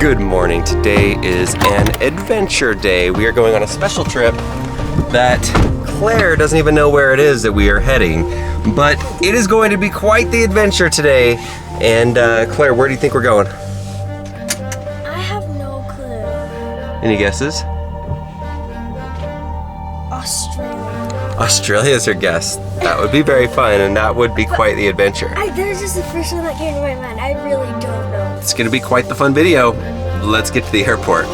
Good morning. Today is an adventure day. We are going on a special trip that Claire doesn't even know where it is that we are heading, but it is going to be quite the adventure today. And Claire, where do you think we're going? I have no clue. Any guesses? Australia. Australia's her guess. That would be very fun, and that would be quite the adventure. That was just the first one that came to my mind. I really don't know. It's going to be quite the fun video. Let's get to the airport.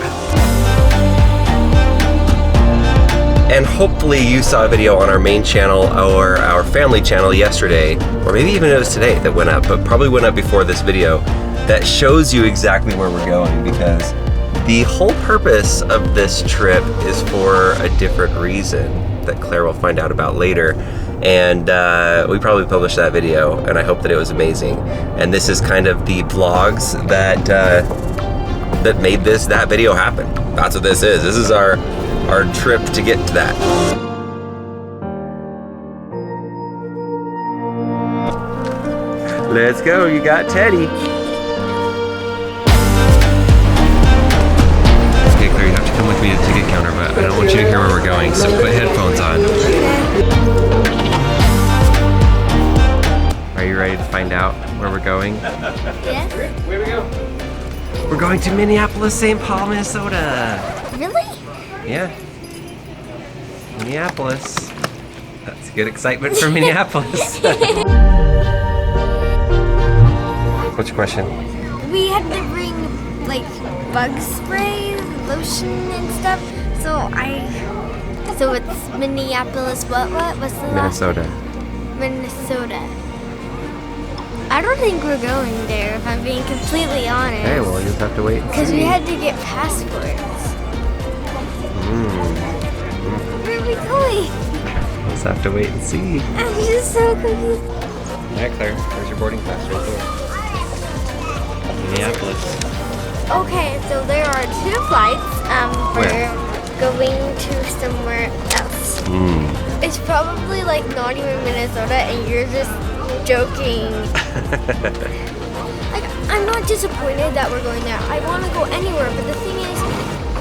And hopefully you saw a video on our main channel or our family channel yesterday, or maybe even it was today that went up, but probably went up before this video, that shows you exactly where we're going, because the whole purpose of this trip is for a different reason that Claire will find out about later. And we probably published that video, and I hope that it was amazing. And this is kind of the vlogs that that made that video happen. That's what this is. This is our trip to get to that. Let's go. You got Teddy. Okay, Claire, you have to come with me to the ticket counter, but I don't want you to hear where we're going, so put headphones on. Are you ready to find out where we're going? Yes. Where we go? We're going to Minneapolis, St. Paul, Minnesota. Really? Yeah. Minneapolis. That's good excitement for Minneapolis. What's your question? We had to bring like bug spray, lotion and stuff. So it's Minneapolis. What's the Minnesota. last? Minnesota. I don't think we're going there, if I'm being completely honest. Hey, well, you'll have to wait and Because see. we had to get passports. Where are we going? Let's have to wait and see. I'm just so confused. All right, Claire, there's your boarding pass right there. Minneapolis. Okay, so there are 2 flights. Where? We're going to somewhere else. It's probably like not even Minnesota, and you're just joking. Like, I'm not disappointed that we're going there. I want to go anywhere, but the thing is,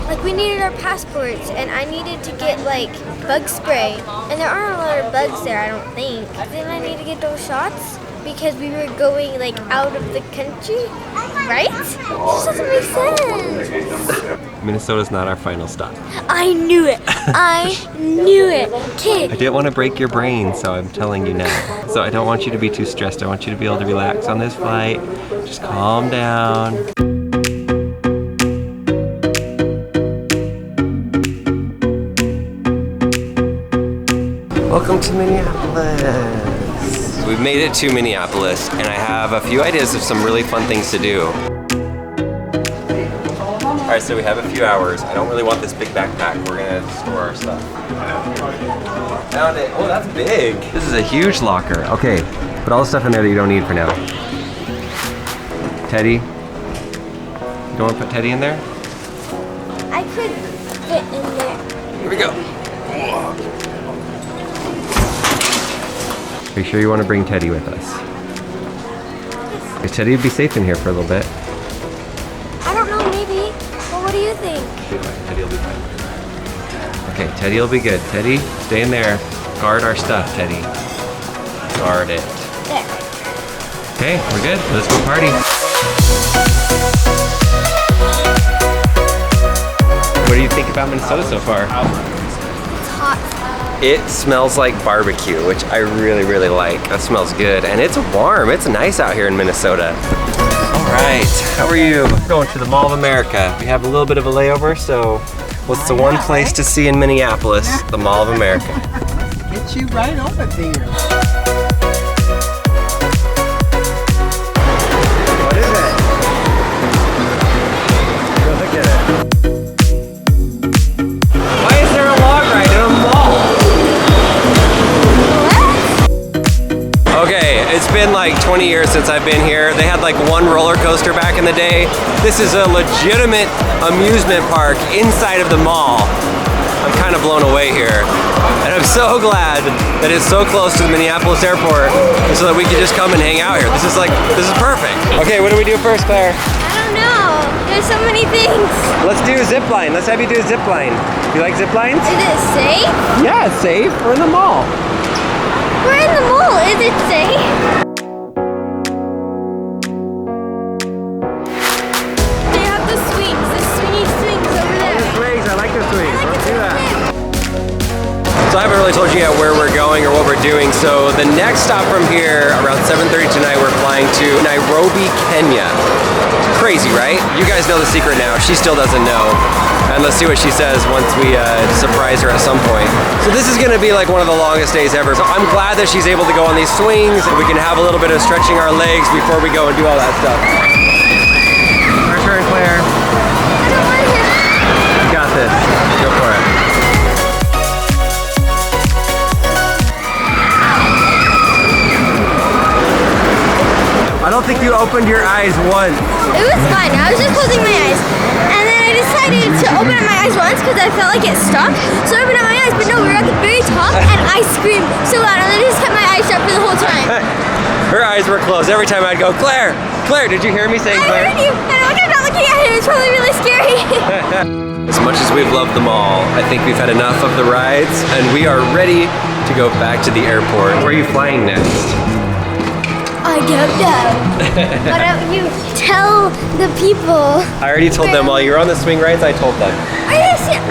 like, we needed our passports, and I needed to get like bug spray, and there aren't a lot of bugs there, I don't think. Then I need to get those shots because we were going like out of the country, right? This doesn't make sense. Minnesota's not our final stop. I knew it. I knew it. Kid. I didn't want to break your brain, so I'm telling you now. So I don't want you to be too stressed. I want you to be able to relax on this flight. Just calm down. Welcome to Minneapolis. We've made it to Minneapolis, and I have a few ideas of some really fun things to do. All right, so we have a few hours. I don't really want this big backpack. We're gonna store our stuff. Found it. Oh, that's big. This is a huge locker. Okay, put all the stuff in there that you don't need for now. Teddy, you don't want to put Teddy in there? I could fit in there. Here we go. Are you sure you want to bring Teddy with us? Because Teddy would be safe in here for a little bit. I don't know, maybe. Well, what do you think? Teddy will be fine. Okay, Teddy will be good. Teddy, stay in there. Guard our stuff, Teddy. Guard it. There. Okay, we're good. Let's go party. What do you think about Minnesota so far? It's hot. It smells like barbecue, which I really, really like. That smells good. And it's warm. It's nice out here in Minnesota. All right, how are you? We're going to the Mall of America. We have a little bit of a layover, so what's the one place to see in Minneapolis? The Mall of America. Get you right over there. What is it? Go look at it. Why is there a log ride in a mall? Okay, it's been like 20 years since I've been here. They had like one roller coaster back in the day. This is a legitimate amusement park inside of the mall. I'm kind of blown away here. And I'm so glad that it's so close to the Minneapolis airport so that we can just come and hang out here. This is perfect. Okay, what do we do first, Claire? I don't know. There's so many things. Let's do a zip line. Let's have you do a zip line. You like zip lines? Is it safe? Yeah, it's safe. We're in the mall. We're in the mall. Is it safe? They have the swings. The swingy swings over there. Swings. I like the swings. Let's do that. So I haven't really told you yet where we're going or what we're doing. So the next stop from here, around 7:30 tonight, we're flying to Nairobi, Kenya. Crazy, right? You guys know the secret now. She still doesn't know. And let's see what she says once we surprise her at some point. So this is gonna be like one of the longest days ever. So I'm glad that she's able to go on these swings. We can have a little bit of stretching our legs before we go and do all that stuff. Our turn, Claire. I don't want to. You got this. Go for it. I don't think you opened your eyes once. It was fine. I was just closing my eyes. And then I decided to open up my eyes once because I felt like it stopped. So I opened up my eyes, but no, we were at the very top and I screamed so loud and then I just kept my eyes shut for the whole time. Her eyes were closed. Every time I'd go, Claire, Claire, did you hear me saying I Claire? heard you, and I'm not looking at it. It's probably really scary. As much as we've loved them all, I think we've had enough of the rides and we are ready to go back to the airport. Where are you flying next? I don't know. Why don't you tell the people? I already told them while you were on the swing rides, I told them. I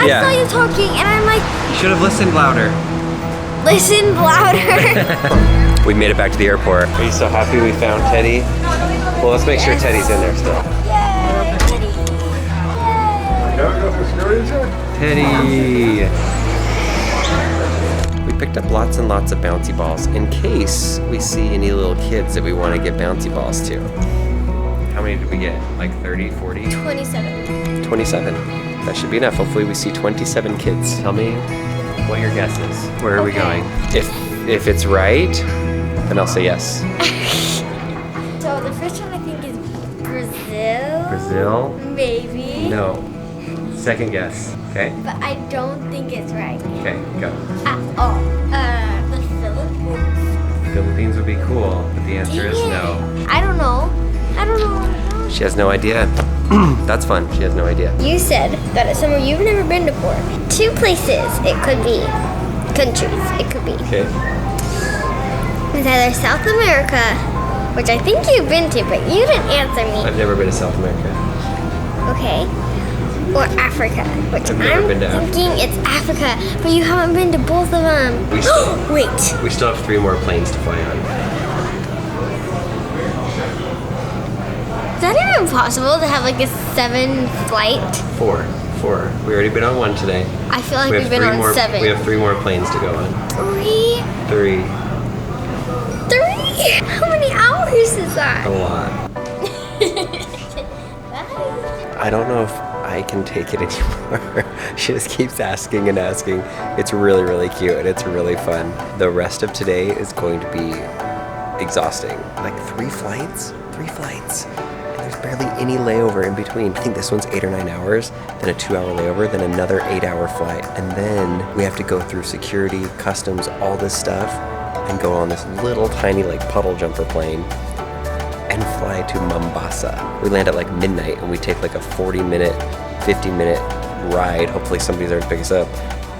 Yeah. saw you talking and I'm like, You should have listened louder. listen louder. We made it back to the airport. Are you so happy we found Teddy? Well, let's make sure Yes. Teddy's in there still. Yay, Teddy. Yay. Teddy! We picked up lots and lots of bouncy balls in case we see any little kids that we want to get bouncy balls to. How many did we get? Like 30, 40? 27. 27. That should be enough. Hopefully we see 27 kids. Tell me what your guess is. Where are we Okay. going? If it's right, then I'll say yes. So the first one I think is Brazil. Brazil? Maybe. No. Second guess. Okay? But I don't think it's right Okay, go. at all. The Philippines? Philippines would be cool, but the answer is Dang no. it. I don't know. I don't know. She has no idea. That's fun. She has no idea. You said that it's somewhere you've never been before. 2 places it could be. Countries it could be. Okay. It's either South America, which I think you've been to, but you didn't answer me. I've never been to South America. Okay. Or Africa, which I've never I'm been to Africa. thinking it's Africa, but you haven't been to both of them. We still- Wait. We still have 3 more planes to fly on. Is that even possible to have like a 7 flight? 4. We already been on 1 today. I feel like We we've have been 3 on more. 7. We have 3 more planes to go on. 3? 3. 3? How many hours is that? A lot. I don't know if I can take it anymore. She just keeps asking and asking. It's really, really cute and it's really fun. The rest of today is going to be exhausting. Like 3 flights? 3 flights. And there's barely any layover in between. I think this one's 8 or 9 hours, then a 2-hour layover, then another 8-hour flight. And then we have to go through security, customs, all this stuff, and go on this little tiny like puddle jumper plane and fly to Mombasa. We land at like midnight and we take like a 40-minute, 50-minute ride, hopefully somebody's there to pick us up,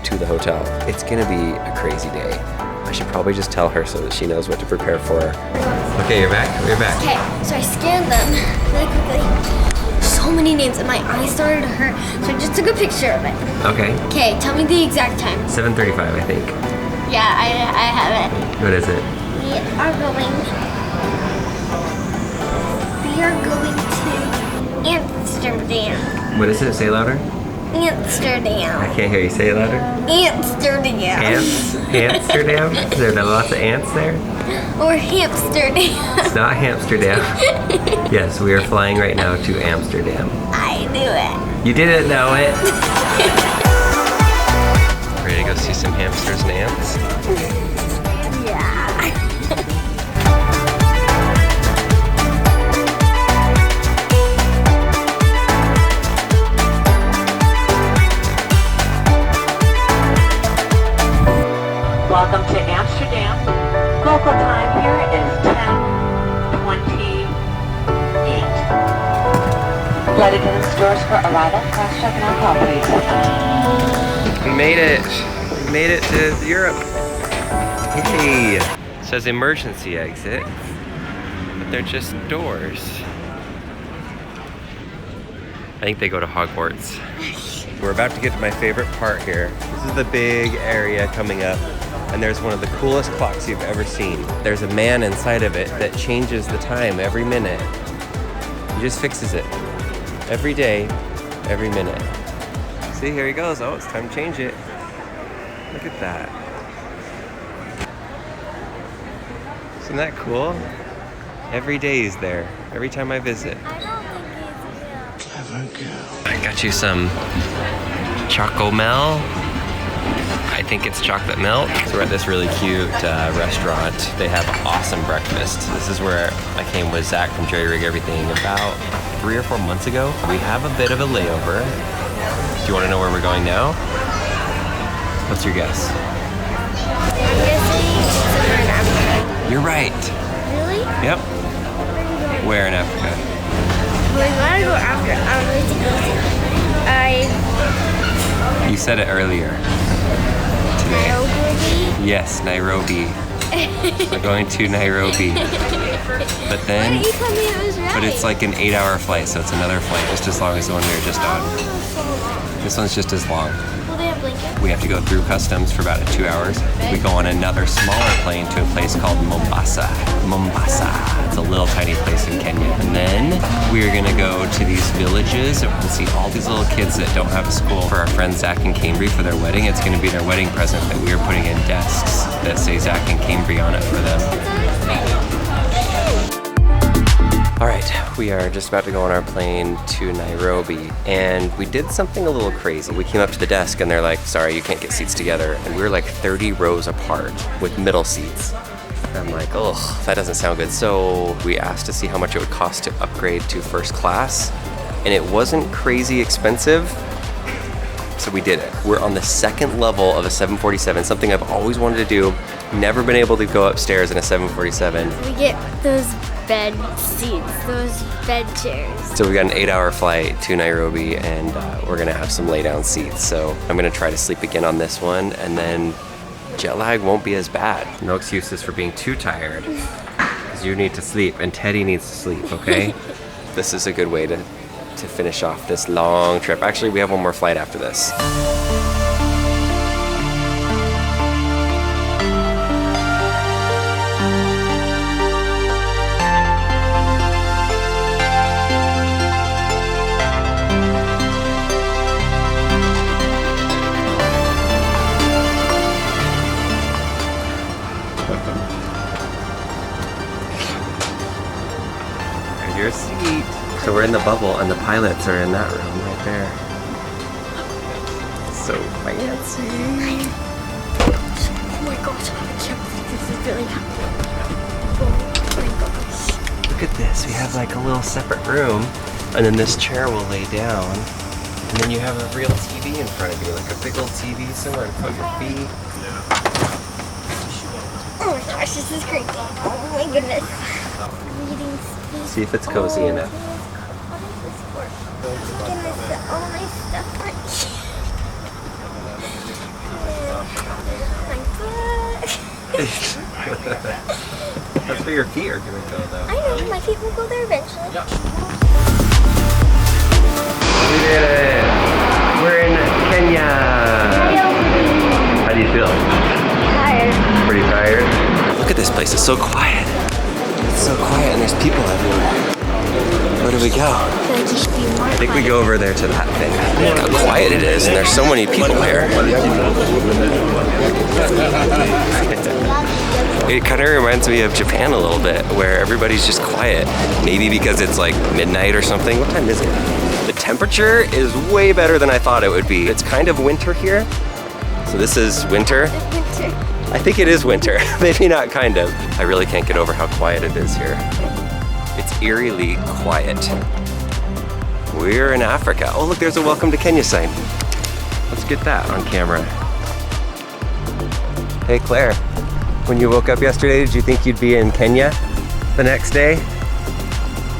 to the hotel. It's gonna be a crazy day. I should probably just tell her so that she knows what to prepare for her. Okay, you're back? You're back. Okay, so I scanned them really quickly. So many names and my eyes started to hurt, so I just took a picture of it. Okay, Okay, tell me the exact time. 7:35 I think. Yeah, I have it. What is it? We are going to Amsterdam. What is it? Say louder. Amsterdam. I can't hear you. Say it louder. Amsterdam. Ants? Amsterdam? Is there lots of ants there? Or Hamsterdam. It's not Hamsterdam. Yes, we are flying right now to Amsterdam. I knew it. You didn't know it. Ready to go see some hamsters and ants? Yeah. Welcome to Amsterdam. Local time here is 10:28. Flight attendants, doors for arrival. Cross-check now, call please. We made it. We made it to Europe. Hey. It says emergency exit, but they're just doors. I think they go to Hogwarts. We're about to get to my favorite part here. This is the big area coming up, and there's one of the coolest clocks you've ever seen. There's a man inside of it that changes the time every minute. He just fixes it. Every day, every minute. See, here he goes. Oh, it's time to change it. Look at that. Isn't that cool? Every day he's there. Every time I visit. I don't think he's real. I got you some Chocomel. I think it's chocolate milk. So we're at this really cute restaurant. They have awesome breakfast. This is where I came with Zach from Jerry Rig Everything about 3 or 4 months ago. We have a bit of a layover. Do you want to know where we're going now? What's your guess? I'm guessing somewhere in Africa. You're right. Really? Yep. Where in Africa? We want to go after You said it earlier today. Nairobi. Yes, Nairobi. We're going to Nairobi. But Why then, didn't you tell me it was right? but it's like an 8-hour flight, so it's another flight just as long as the one we were just on. This one's just as long. Will they have blankets? We have to go through customs for about 2 hours. We go on another smaller plane to a place called Mombasa. Mombasa. It's a little tiny place in Kenya. And then we're gonna go to these villages and we'll see all these little kids that don't have a school for our friends Zach and Cambry for their wedding. It's gonna be their wedding present that we are putting in desks that say Zach and Cambry on it for them. All right, we are just about to go on our plane to Nairobi, and we did something a little crazy. We came up to the desk and they're like, sorry, you can't get seats together. And we were like 30 rows apart with middle seats. And I'm like, oh, that doesn't sound good. So we asked to see how much it would cost to upgrade to first class, and it wasn't crazy expensive. So we did it. We're on the second level of a 747, something I've always wanted to do. Never been able to go upstairs in a 747. We get those bed seats, those bed chairs. So we got an 8-hour flight to Nairobi, and we're gonna have some lay down seats. So I'm gonna try to sleep again on this one, and then jet lag won't be as bad. No excuses for being too tired, because you need to sleep, and Teddy needs to sleep, okay? This is a good way to finish off this long trip. Actually, we have one more flight after this. There's your seat. So we're in the bubble, and the pilots are in that room right there. So fancy. Oh my gosh, I can't believe this is really happening. Oh my gosh. Look at this. We have like a little separate room, and then this chair will lay down, and then you have a real TV in front of you, like a big old TV somewhere to put your feet. Oh my gosh, this is crazy. Oh my goodness. Reading space. See if it's cozy enough. All my stuff right here. That's where your feet are gonna go though. I know, my feet will go there eventually. We did it! We're in Kenya! How do you feel? Tired. Pretty tired? Look at this place, it's so quiet. It's so quiet and there's people everywhere. Where do we go? I think we go over there to that thing. Look how quiet it is, and there's so many people here. It kind of reminds me of Japan a little bit, where everybody's just quiet. Maybe because it's like midnight or something. What time is it? The temperature is way better than I thought it would be. It's kind of winter here. So this is winter. I think it is winter. Maybe not kind of. I really can't get over how quiet it is here. It's eerily quiet. We're in Africa. Oh, look, there's a welcome to Kenya sign. Let's get that on camera. Hey, Claire, when you woke up yesterday, did you think you'd be in Kenya the next day?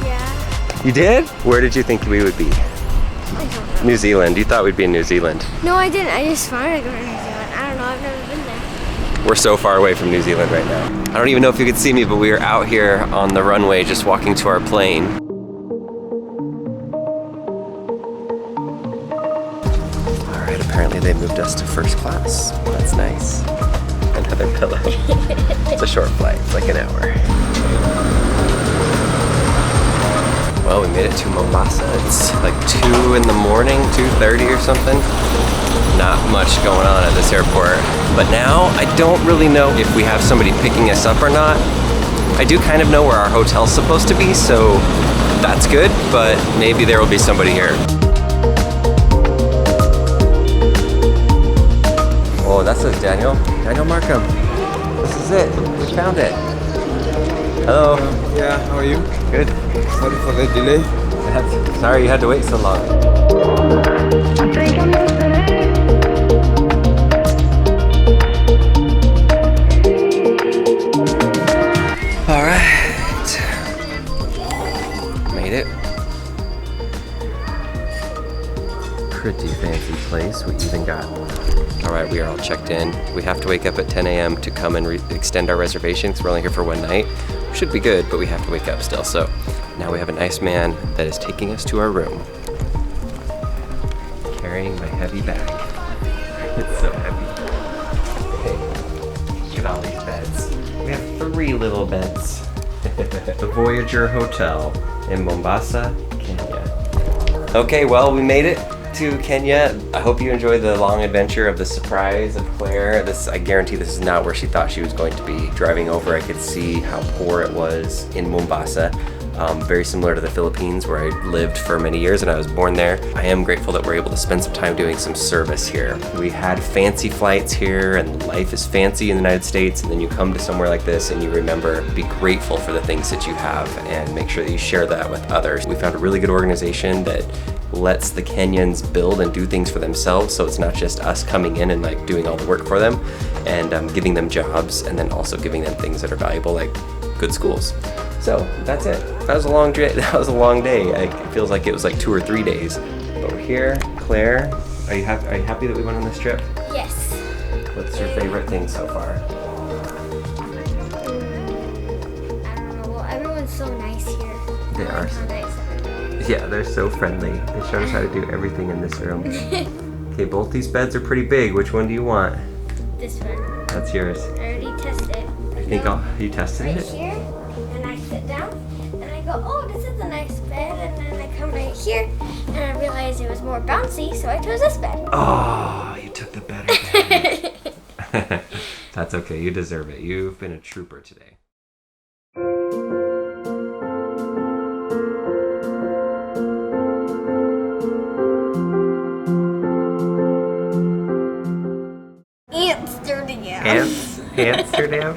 Yeah. You did? Where did you think we would be? I don't know. New Zealand. You thought we'd be in New Zealand. No, I didn't. I just wanted to go to New Zealand. I don't know. I've never been there. We're so far away from New Zealand right now. I don't even know if you could see me, but we are out here on the runway just walking to our plane. All right, apparently they moved us to first class. That's nice. Another pillow. It's a short flight, it's like an hour. Well, we made it to Mombasa. It's like 2 in the morning, 2:30 or something. Not much going on at this airport. But now, I don't really know if we have somebody picking us up or not. I do kind of know where our hotel's supposed to be, so that's good, but maybe there will be somebody here. Oh, that says Daniel. Daniel Markham. This is it. We found it. Hello. Yeah, how are you? Good. Sorry for the delay. Sorry you had to wait so long. All right. Made it. Pretty fancy place. We even got. All right, we are all checked in. We have to wake up at 10 a.m. to come and extend our reservation because we're only here for one night. Should be good, but we have to wake up still. So now we have a nice man that is taking us to our room. Carrying my heavy bag. It's so heavy. Okay, look at all these beds. We have 3 little beds. The Voyager Hotel in Mombasa, Kenya. Okay, well, we made it to Kenya. I hope you enjoyed the long adventure of the surprise of Claire. I guarantee this is not where she thought she was going to be. Driving over, I could see how poor it was in Mombasa. Very similar to the Philippines, where I lived for many years and I was born there. I am grateful that we're able to spend some time doing some service here. We had fancy flights here, and life is fancy in the United States, and then you come to somewhere like this and you remember, be grateful for the things that you have and make sure that you share that with others. We found a really good organization that lets the Kenyans build and do things for themselves, so it's not just us coming in and like doing all the work for them and giving them jobs, and then also giving them things that are valuable, like good schools. So that's it. That was a long day. That was a long day. It feels like it was like 2 or 3 days, but we're here. Claire, are you happy that we went on this trip? Yes. What's your favorite thing so far? I don't know. Well, everyone's so nice here. They I are. like how nice everyone is. Yeah, they're so friendly. They showed us how to do everything in this room. Okay, both these beds are pretty big. Which one do you want? This one. That's yours. I already tested. I think you tested Right it? here, and I sit down, and I go, oh, this is a nice bed, and then I come right here, and I realized it was more bouncy, so I chose this bed. Oh, you took the better bed. That's okay. You deserve it. You've been a trooper today. Amsterdam. Amsterdam?